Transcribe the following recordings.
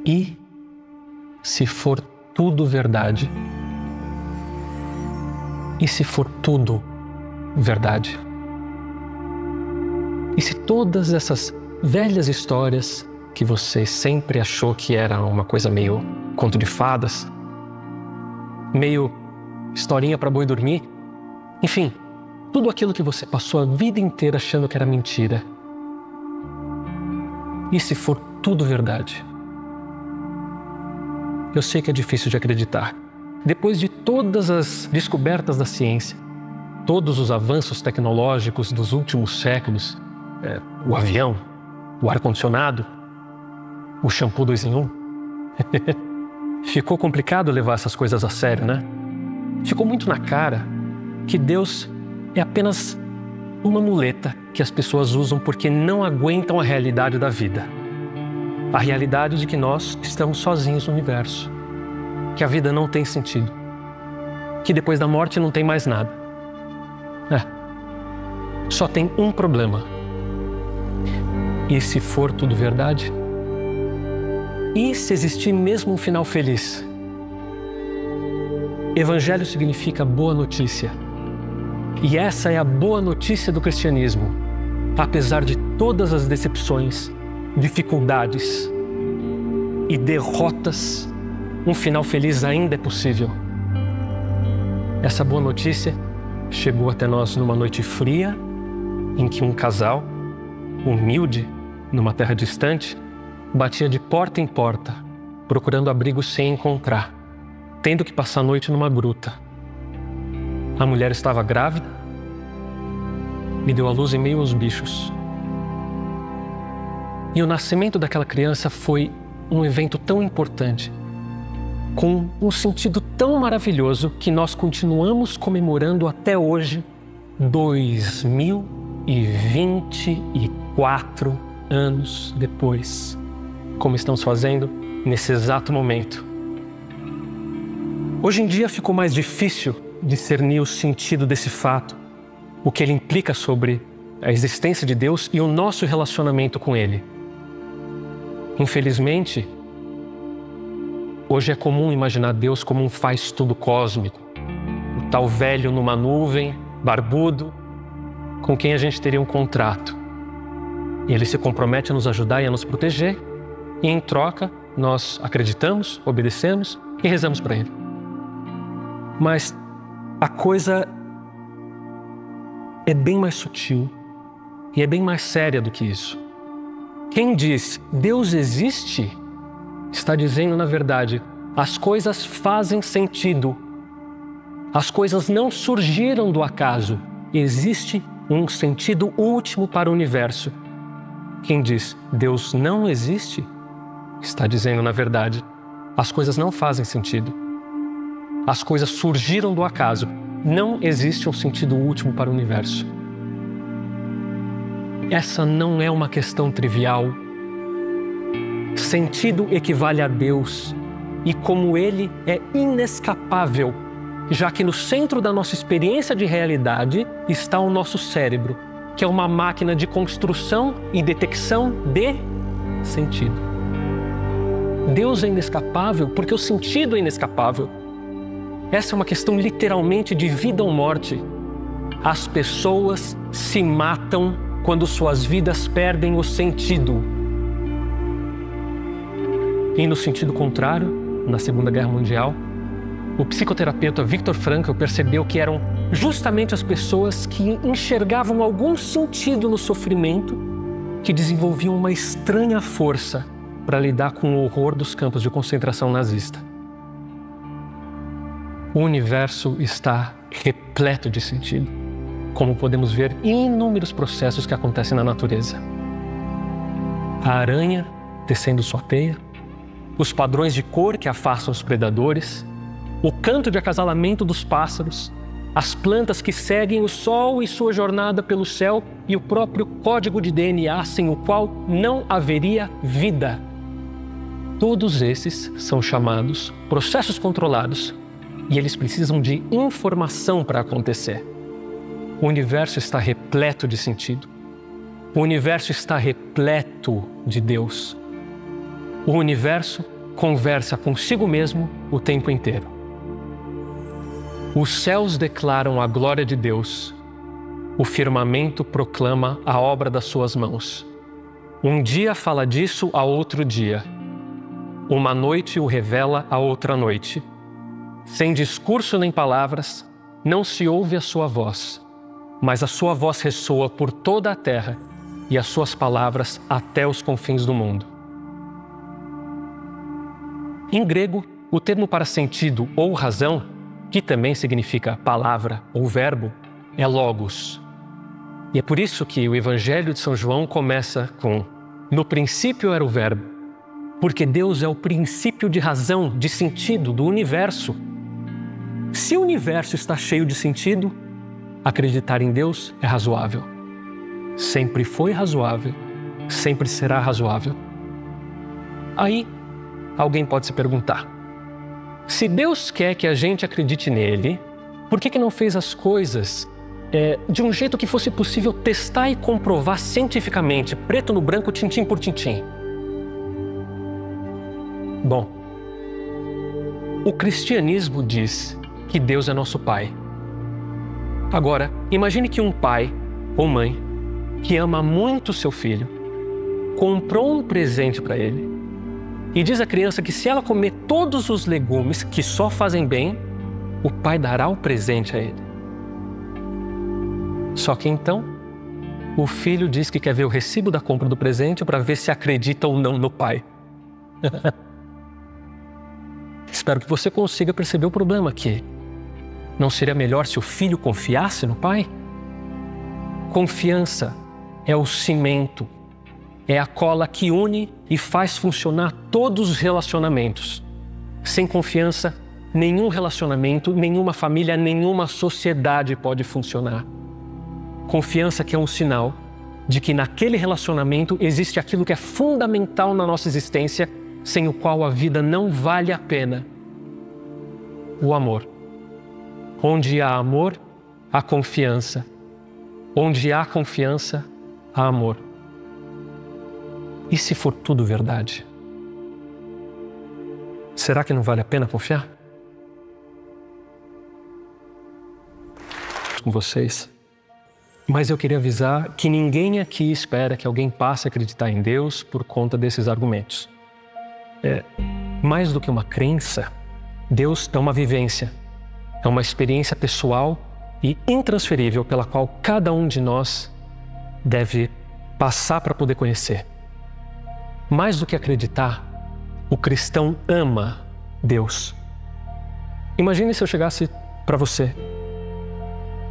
E se for tudo verdade? E se for tudo verdade? E se todas essas velhas histórias que você sempre achou que era uma coisa meio conto de fadas, meio historinha para boi dormir, enfim, tudo aquilo que você passou a vida inteira achando que era mentira. E se for tudo verdade? Eu sei que é difícil de acreditar. Depois de todas as descobertas da ciência, todos os avanços tecnológicos dos últimos séculos, o avião, o ar-condicionado, o shampoo 2 em 1, ficou complicado levar essas coisas a sério, né? Ficou muito na cara que Deus é apenas uma muleta que as pessoas usam porque não aguentam a realidade da vida. A realidade de que nós estamos sozinhos no universo. Que a vida não tem sentido. Que depois da morte não tem mais nada. Só tem um problema. E se for tudo verdade? E se existir mesmo um final feliz? Evangelho significa boa notícia. E essa é a boa notícia do cristianismo. Apesar de todas as decepções, dificuldades e derrotas, um final feliz ainda é possível. Essa boa notícia chegou até nós numa noite fria, em que um casal, humilde, numa terra distante, batia de porta em porta, procurando abrigo sem encontrar, tendo que passar a noite numa gruta. A mulher estava grávida e deu à luz em meio aos bichos. E o nascimento daquela criança foi um evento tão importante, com um sentido tão maravilhoso que nós continuamos comemorando até hoje, 2024 anos depois, como estamos fazendo nesse exato momento. Hoje em dia ficou mais difícil discernir o sentido desse fato, o que ele implica sobre a existência de Deus e o nosso relacionamento com Ele. Infelizmente, hoje é comum imaginar Deus como um faz-tudo cósmico, o tal velho numa nuvem, barbudo, com quem a gente teria um contrato. E Ele se compromete a nos ajudar e a nos proteger, e em troca nós acreditamos, obedecemos e rezamos para Ele. Mas a coisa é bem mais sutil e é bem mais séria do que isso. Quem diz Deus existe, está dizendo, na verdade, as coisas fazem sentido. As coisas não surgiram do acaso. Existe um sentido último para o universo. Quem diz Deus não existe, está dizendo, na verdade, as coisas não fazem sentido. As coisas surgiram do acaso. Não existe um sentido último para o universo. Essa não é uma questão trivial. Sentido equivale a Deus, e como Ele é inescapável, já que no centro da nossa experiência de realidade está o nosso cérebro, que é uma máquina de construção e detecção de sentido. Deus é inescapável porque o sentido é inescapável. Essa é uma questão literalmente de vida ou morte. As pessoas se matam quando suas vidas perdem o sentido. E no sentido contrário, na Segunda Guerra Mundial, o psicoterapeuta Viktor Frankl percebeu que eram justamente as pessoas que enxergavam algum sentido no sofrimento que desenvolviam uma estranha força para lidar com o horror dos campos de concentração nazista. O universo está repleto de sentido, como podemos ver em inúmeros processos que acontecem na natureza. A aranha tecendo sua teia, os padrões de cor que afastam os predadores, o canto de acasalamento dos pássaros, as plantas que seguem o sol e sua jornada pelo céu e o próprio código de DNA sem o qual não haveria vida. Todos esses são chamados processos controlados e eles precisam de informação para acontecer. O universo está repleto de sentido. O universo está repleto de Deus. o universo conversa consigo mesmo o tempo inteiro. Os céus declaram a glória de Deus, o firmamento proclama a obra das suas mãos. Um dia fala disso a outro dia. Uma noite o revela a outra noite. Sem discurso nem palavras, não se ouve a sua voz, mas a sua voz ressoa por toda a terra e as suas palavras até os confins do mundo. Em grego, o termo para sentido ou razão, que também significa palavra ou verbo, é logos. E é por isso que o Evangelho de São João começa com: no princípio era o verbo, porque Deus é o princípio de razão, de sentido do universo. Se o universo está cheio de sentido, acreditar em Deus é razoável. Sempre foi razoável, sempre será razoável. Aí, alguém pode se perguntar: se Deus quer que a gente acredite nele, por que não fez as coisas de um jeito que fosse possível testar e comprovar cientificamente, preto no branco, tintim por tintim? Bom, o cristianismo diz que Deus é nosso Pai. Agora, imagine que um pai ou mãe que ama muito seu filho comprou um presente para ele e diz à criança que se ela comer todos os legumes que só fazem bem, o pai dará o presente a ele. Só que então, o filho diz que quer ver o recibo da compra do presente para ver se acredita ou não no pai. Espero que você consiga perceber o problema aqui. Não seria melhor se o filho confiasse no pai? Confiança é o cimento, é a cola que une e faz funcionar todos os relacionamentos. Sem confiança, nenhum relacionamento, nenhuma família, nenhuma sociedade pode funcionar. Confiança que é um sinal de que naquele relacionamento existe aquilo que é fundamental na nossa existência, sem o qual a vida não vale a pena: o amor. Onde há amor, há confiança. Onde há confiança, há amor. E se for tudo verdade? Será que não vale a pena confiar? Com vocês. Mas eu queria avisar que ninguém aqui espera que alguém passe a acreditar em Deus por conta desses argumentos. Mais do que uma crença, Deus é uma vivência, é uma experiência pessoal e intransferível pela qual cada um de nós deve passar para poder conhecer. Mais do que acreditar, o cristão ama Deus. Imagine se eu chegasse para você,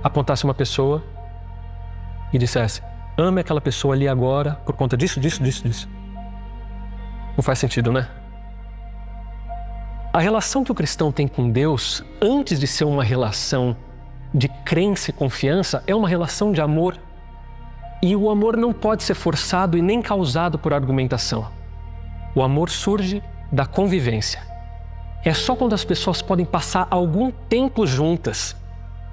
apontasse uma pessoa e dissesse: ame aquela pessoa ali agora por conta disso, disso, disso, disso. Não faz sentido, né? A relação que o cristão tem com Deus, antes de ser uma relação de crença e confiança, é uma relação de amor. E o amor não pode ser forçado e nem causado por argumentação. O amor surge da convivência. É só quando as pessoas podem passar algum tempo juntas,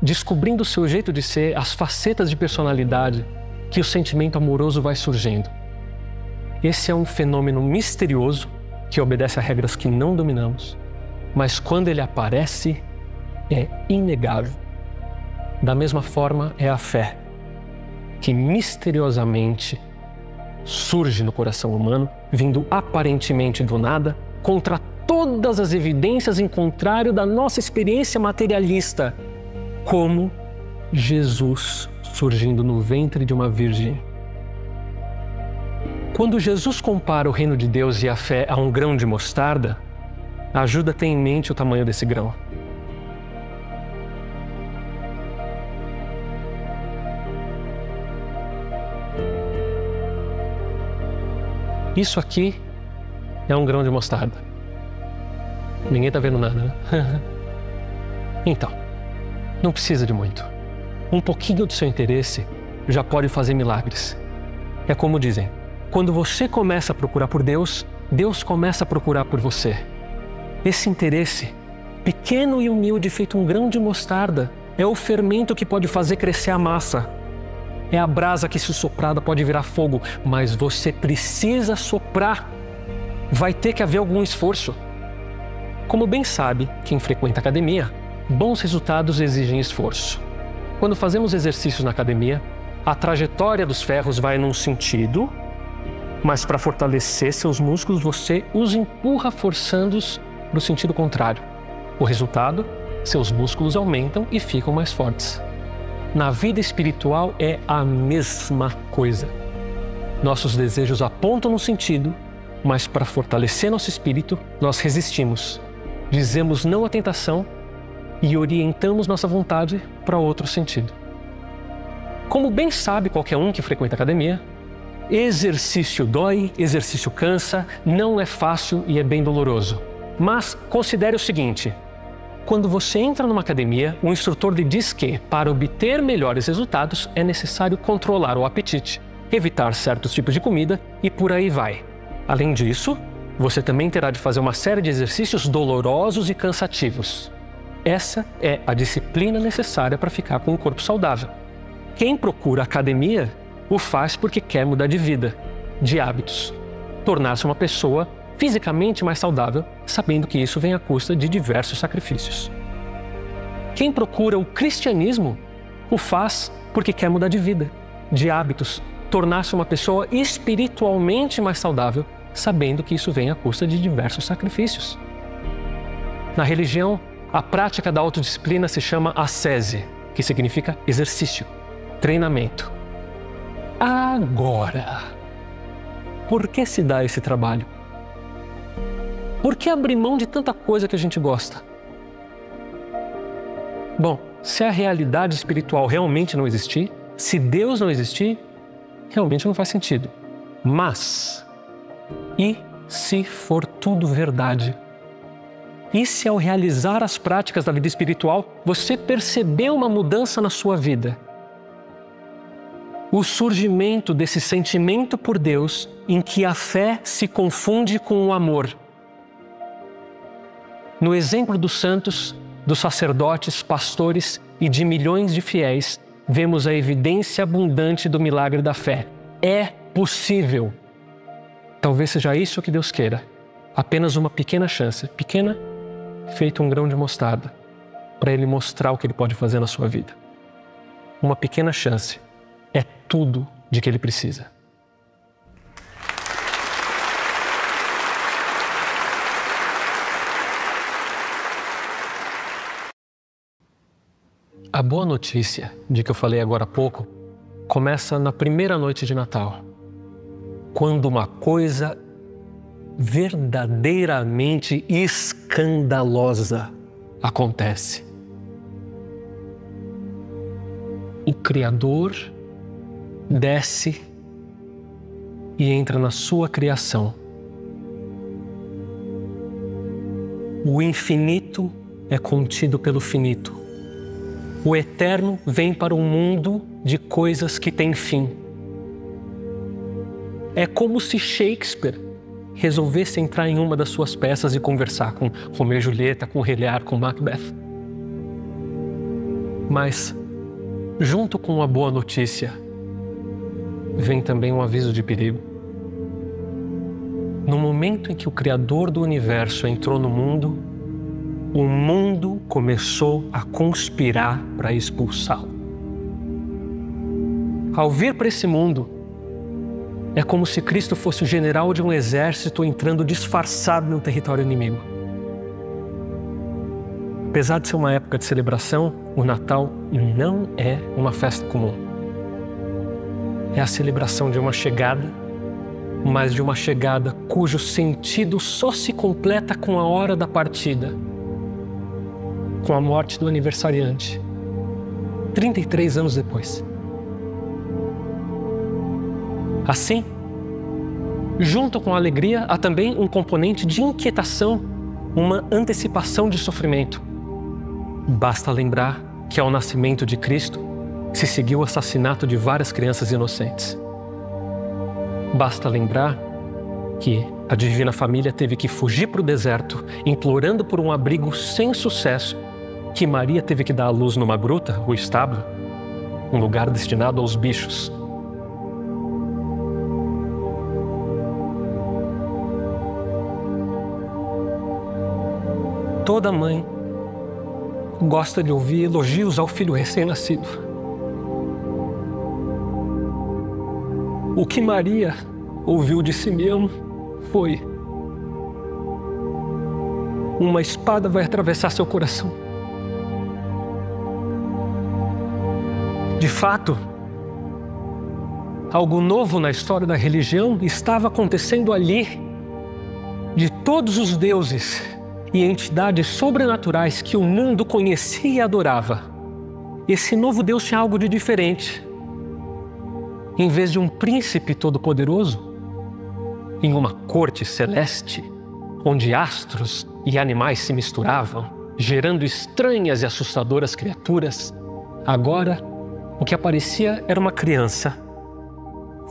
descobrindo o seu jeito de ser, as facetas de personalidade, que o sentimento amoroso vai surgindo. Esse é um fenômeno misterioso que obedece a regras que não dominamos, mas quando ele aparece, é inegável. Da mesma forma é a fé, que misteriosamente surge no coração humano, vindo aparentemente do nada, contra todas as evidências em contrário da nossa experiência materialista, como Jesus surgindo no ventre de uma virgem. Quando Jesus compara o reino de Deus e a fé a um grão de mostarda, ajuda a ter em mente o tamanho desse grão. Isso aqui é um grão de mostarda. Ninguém está vendo nada, né? Então, não precisa de muito. Um pouquinho do seu interesse já pode fazer milagres. É como dizem, quando você começa a procurar por Deus, Deus começa a procurar por você. Esse interesse, pequeno e humilde, feito um grão de mostarda, é o fermento que pode fazer crescer a massa. É a brasa que, se soprada, pode virar fogo, mas você precisa soprar. vai ter que haver algum esforço. Como bem sabe quem frequenta a academia, bons resultados exigem esforço. Quando fazemos exercícios na academia, a trajetória dos ferros vai num sentido, mas para fortalecer seus músculos você os empurra forçando-os para o sentido contrário. O resultado, seus músculos aumentam e ficam mais fortes. Na vida espiritual é a mesma coisa. Nossos desejos apontam no sentido, mas para fortalecer nosso espírito, nós resistimos. Dizemos não à tentação e orientamos nossa vontade para outro sentido. Como bem sabe qualquer um que frequenta a academia, exercício dói, exercício cansa, não é fácil e é bem doloroso. Mas considere o seguinte: quando você entra numa academia, o instrutor lhe diz que, para obter melhores resultados, é necessário controlar o apetite, evitar certos tipos de comida e por aí vai. Além disso, você também terá de fazer uma série de exercícios dolorosos e cansativos. Essa é a disciplina necessária para ficar com um corpo saudável. Quem procura academia o faz porque quer mudar de vida, de hábitos, tornar-se uma pessoa fisicamente mais saudável, sabendo que isso vem à custa de diversos sacrifícios. Quem procura o cristianismo o faz porque quer mudar de vida, de hábitos, tornar-se uma pessoa espiritualmente mais saudável, sabendo que isso vem à custa de diversos sacrifícios. Na religião, a prática da autodisciplina se chama ascese, que significa exercício, treinamento. Agora, por que se dá esse trabalho? Por que abrir mão de tanta coisa que a gente gosta? Bom, se a realidade espiritual realmente não existir, se Deus não existir, realmente não faz sentido. Mas, e se for tudo verdade? E se ao realizar as práticas da vida espiritual, você percebeu uma mudança na sua vida? O surgimento desse sentimento por Deus em que a fé se confunde com o amor. No exemplo dos santos, dos sacerdotes, pastores e de milhões de fiéis, vemos a evidência abundante do milagre da fé. É possível. Talvez seja isso que Deus queira. Apenas uma pequena chance, pequena, feito um grão de mostarda, para Ele mostrar o que Ele pode fazer na sua vida. Uma pequena chance é tudo de que Ele precisa. A boa notícia, de que eu falei agora há pouco, começa na primeira noite de Natal, quando uma coisa verdadeiramente escandalosa acontece. O Criador desce e entra na sua criação. O infinito é contido pelo finito. O eterno vem para um mundo de coisas que têm fim. É como se Shakespeare resolvesse entrar em uma das suas peças e conversar com Romeu e Julieta, com Rei Lear, com Macbeth. Mas, junto com a boa notícia, vem também um aviso de perigo. No momento em que o Criador do Universo entrou no mundo, o mundo começou a conspirar para expulsá-lo. Ao vir para esse mundo, é como se Cristo fosse o general de um exército entrando disfarçado no território inimigo. Apesar de ser uma época de celebração, o Natal não é uma festa comum. É a celebração de uma chegada, mas de uma chegada cujo sentido só se completa com a hora da partida, com a morte do aniversariante, 33 anos depois. Assim, junto com a alegria, há também um componente de inquietação, uma antecipação de sofrimento. Basta lembrar que ao nascimento de Cristo se seguiu o assassinato de várias crianças inocentes. Basta lembrar que a Divina Família teve que fugir para o deserto, implorando por um abrigo sem sucesso, que Maria teve que dar à luz numa gruta, o estábulo, um lugar destinado aos bichos. toda mãe gosta de ouvir elogios ao filho recém-nascido. O que Maria ouviu de Simeão foi: uma espada vai atravessar seu coração. De fato, algo novo na história da religião estava acontecendo ali. De todos os deuses e entidades sobrenaturais que o mundo conhecia e adorava, esse novo Deus tinha algo de diferente. Em vez de um príncipe todo-poderoso, em uma corte celeste, onde astros e animais se misturavam, gerando estranhas e assustadoras criaturas, agora o que aparecia era uma criança,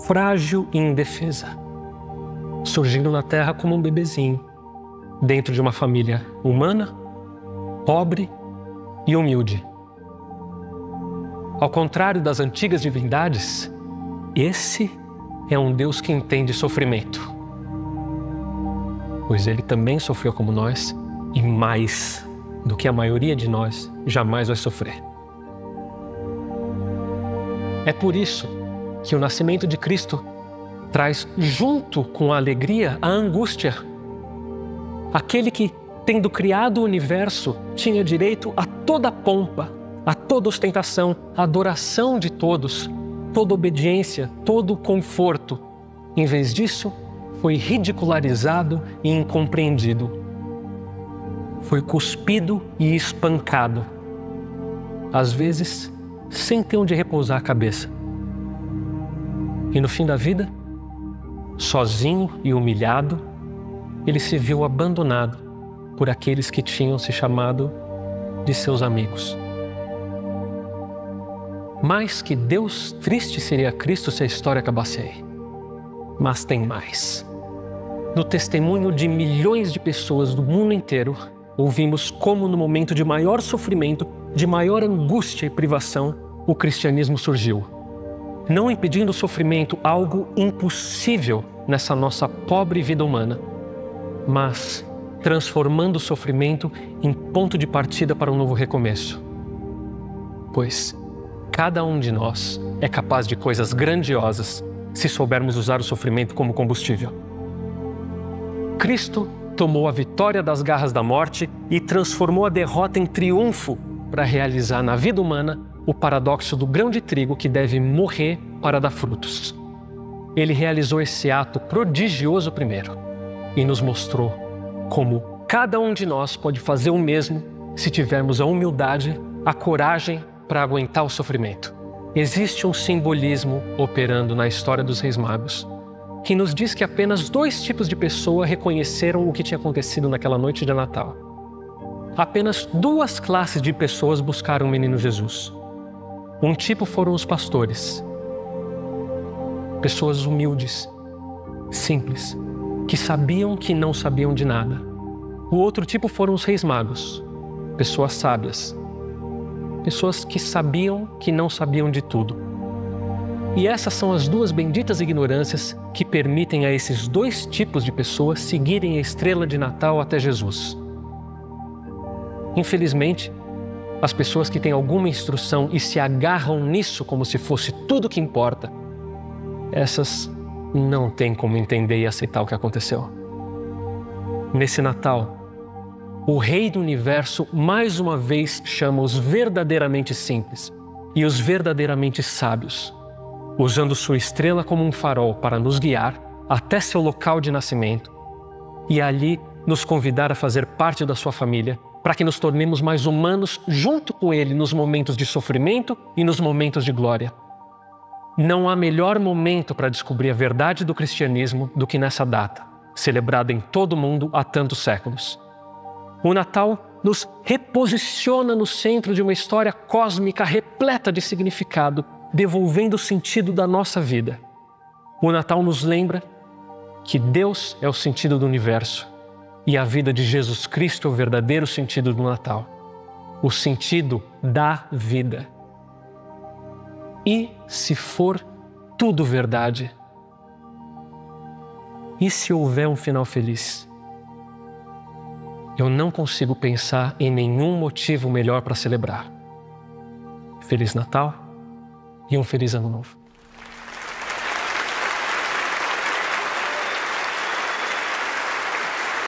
frágil e indefesa, surgindo na terra como um bebezinho, dentro de uma família humana, pobre e humilde. Ao contrário das antigas divindades, esse é um Deus que entende sofrimento, pois ele também sofreu como nós e mais do que a maioria de nós jamais vai sofrer. É por isso que o nascimento de Cristo traz junto com a alegria a angústia. Aquele que, tendo criado o universo, tinha direito a toda a pompa, a toda ostentação, a adoração de todos, toda obediência, todo conforto. Em vez disso, foi ridicularizado e incompreendido. Foi cuspido e espancado, às vezes sem ter onde repousar a cabeça. E no fim da vida, sozinho e humilhado, ele se viu abandonado por aqueles que tinham se chamado de seus amigos. Mais que Deus triste seria Cristo se a história acabasse aí. Mas tem mais. No testemunho de milhões de pessoas do mundo inteiro, ouvimos como no momento de maior sofrimento, de maior angústia e privação, o cristianismo surgiu. Não impedindo o sofrimento, algo impossível nessa nossa pobre vida humana, mas transformando o sofrimento em ponto de partida para um novo recomeço. Pois cada um de nós é capaz de coisas grandiosas se soubermos usar o sofrimento como combustível. Cristo tomou a vitória das garras da morte e transformou a derrota em triunfo para realizar na vida humana o paradoxo do grão de trigo que deve morrer para dar frutos. Ele realizou esse ato prodigioso primeiro e nos mostrou como cada um de nós pode fazer o mesmo se tivermos a humildade, a coragem para aguentar o sofrimento. Existe um simbolismo operando na história dos Reis Magos que nos diz que apenas 2 tipos de pessoa reconheceram o que tinha acontecido naquela noite de Natal. Apenas 2 classes de pessoas buscaram o menino Jesus. Um tipo foram os pastores, pessoas humildes, simples, que sabiam que não sabiam de nada. O outro tipo foram os Reis Magos, pessoas sábias, pessoas que sabiam que não sabiam de tudo. E essas são as 2 benditas ignorâncias que permitem a esses 2 tipos de pessoas seguirem a estrela de Natal até Jesus. Infelizmente, as pessoas que têm alguma instrução e se agarram nisso como se fosse tudo que importa, essas não têm como entender e aceitar o que aconteceu. Nesse Natal, o Rei do Universo mais uma vez chama os verdadeiramente simples e os verdadeiramente sábios, usando sua estrela como um farol para nos guiar até seu local de nascimento e ali nos convidar a fazer parte da sua família, para que nos tornemos mais humanos junto com Ele nos momentos de sofrimento e nos momentos de glória. Não há melhor momento para descobrir a verdade do cristianismo do que nessa data, celebrada em todo o mundo há tantos séculos. O Natal nos reposiciona no centro de uma história cósmica repleta de significado, devolvendo o sentido da nossa vida. O Natal nos lembra que Deus é o sentido do universo e a vida de Jesus Cristo é o verdadeiro sentido do Natal, o sentido da vida. E se for tudo verdade? E se houver um final feliz? eu não consigo pensar em nenhum motivo melhor para celebrar. Feliz Natal e um feliz Ano Novo.